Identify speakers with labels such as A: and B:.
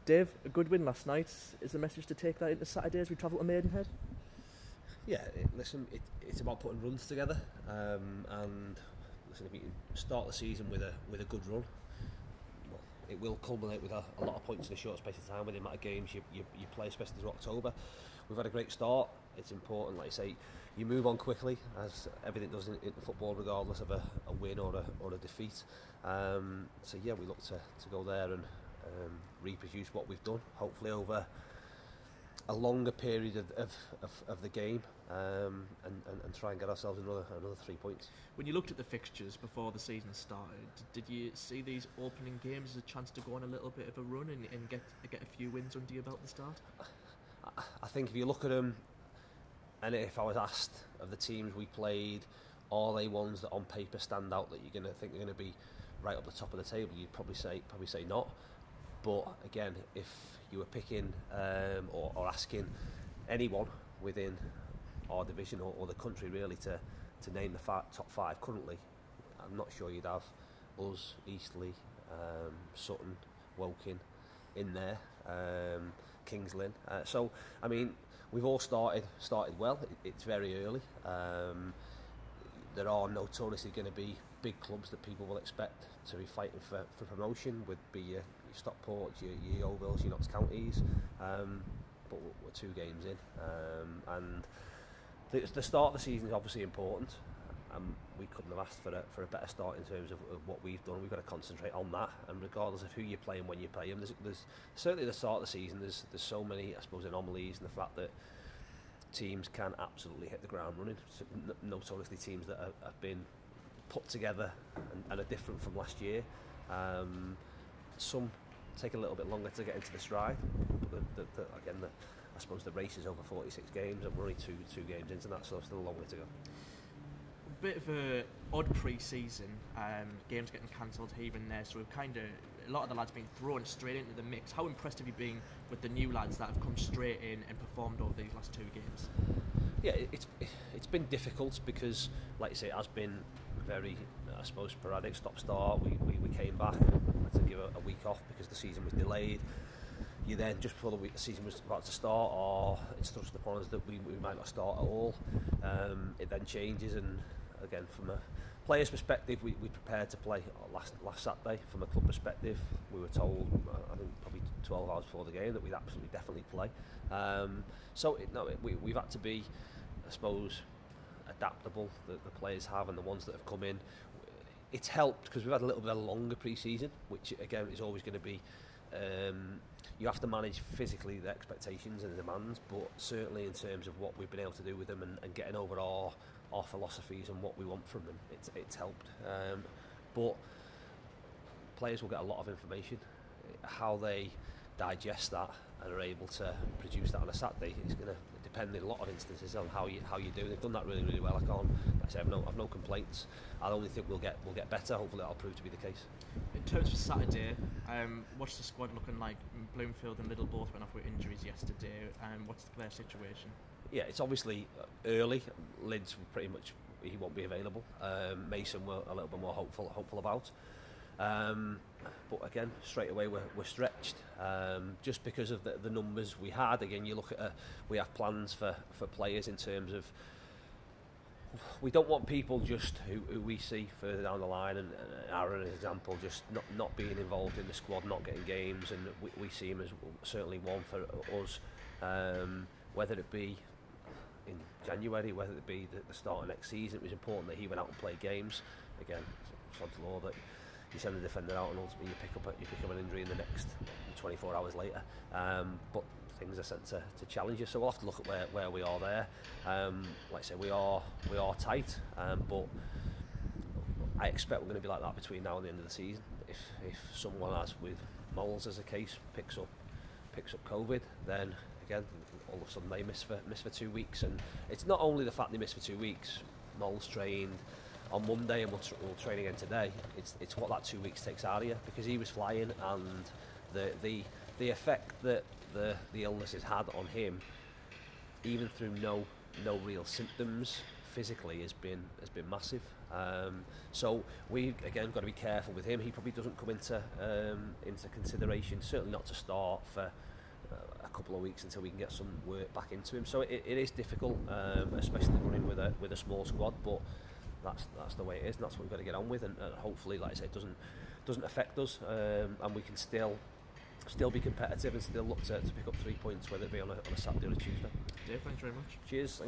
A: Dave, a good win last night. Is the message to take that into Saturday as we travel to Maidenhead?
B: Yeah, listen, it's about putting runs together, and listen, if you can start the season with a good run, well, it will culminate with a lot of points in a short space of time with the amount of games you play, especially through October. We've had a great start. It's important, like I say, you move on quickly, as everything does in football, regardless of a win or a defeat. So yeah, we look to go there and reproduce what we've done, hopefully over a longer period of the game, and try and get ourselves another 3 points.
A: When you looked at the fixtures before the season started, did you see these opening games as a chance to go on a little bit of a run and get a few wins under your belt at the start?
B: I think if you look at them, and if I was asked of the teams we played, are they ones that on paper stand out that you're going to think are going to be right up the top of the table, you'd probably say not. But again, if you were picking or asking anyone within our division or the country really to name the top five currently, I'm not sure you'd have us, Eastleigh, Sutton, Woking in there, Kings Lynn. So I mean, we've all started well. It's very early. There are notoriously going to be big clubs that people will expect to be fighting for promotion, would be your Stockport, your Yeovilles, your Notts Counties, but we're 2 games in, and the start of the season is obviously important. We couldn't have asked for a better start in terms of what we've done. We've got to concentrate on that, and regardless of who you're playing, when you play them, there's certainly at the start of the season there's so many, I suppose, anomalies, and the fact that teams can absolutely hit the ground running. So, notoriously teams that have been put together and are different from last year. Some take a little bit longer to get into the stride, but I suppose the race is over 46 games, and we're only two games into that, so there's still a long way to go.
A: A bit of a odd pre-season, games getting cancelled here and there, so we've a lot of the lads being thrown straight into the mix. How impressed have you been with the new lads that have come straight in and performed over these last 2 games?
B: Yeah, it's been difficult because, like you say, it has been very, I suppose, sporadic, stop-start. We came back, had to give a week off because the season was delayed. You then, just before the season was about to start, or it's thrust upon us that we might not start at all. It then changes, and again, from a player's perspective, we prepared to play last Saturday. From a club perspective, we were told, I think probably 12 hours before the game, that we'd absolutely definitely play. We've had to be, I suppose, adaptable. The players have, and the ones that have come in, it's helped because we've had a little bit of a longer pre-season, which again is always going to be. You have to manage physically the expectations and the demands, but certainly in terms of what we've been able to do with them and getting over our philosophies and what we want from them, it's helped. But players will get a lot of information. How they digest that and are able to produce that on a Saturday is going to depend in a lot of instances on how you do. They've done that really, really well. Like I say, I've no complaints. I only think we'll get better. Hopefully that'll prove to be the case.
A: In terms of Saturday, what's the squad looking like? Bloomfield and Little both went off with injuries yesterday. What's their situation?
B: Yeah, it's obviously early. Linz pretty much, he won't be available. Mason we're a little bit more hopeful about. But again, straight away we're stretched, just because of the numbers we had. Again, you look at we have plans for players in terms of, we don't want people just who we see further down the line, and Aaron, as an example, just not being involved in the squad, not getting games, and we see him as certainly one for us, whether it be in January, whether it be the start of next season. It was important that he went out and played games. Again, it's sod's law that you send the defender out and ultimately you pick up an injury in the next 24 hours later. But things are sent to challenge you, so we'll have to look at where we are there. Like I say, we are tight, but I expect we're going to be like that between now and the end of the season. If someone, as with Moles as a case, picks up COVID, then again all of a sudden they miss for 2 weeks. And it's not only the fact they miss for 2 weeks. Moles trained on Monday and we'll train again today. It's what that 2 weeks takes out of you, because he was flying, and the effect that the illness has had on him, even through no real symptoms physically has been massive. So we again got to be careful with him. He probably doesn't come into consideration, certainly not to start for a couple of weeks until we can get some work back into him. So it is difficult, especially running with a small squad, but that's the way it is, and that's what we've got to get on with, and hopefully, like I say, it doesn't affect us, and we can still be competitive and still look to pick up 3 points, whether it be on a Saturday or a Tuesday.
A: Dave, thanks very much.
B: Cheers.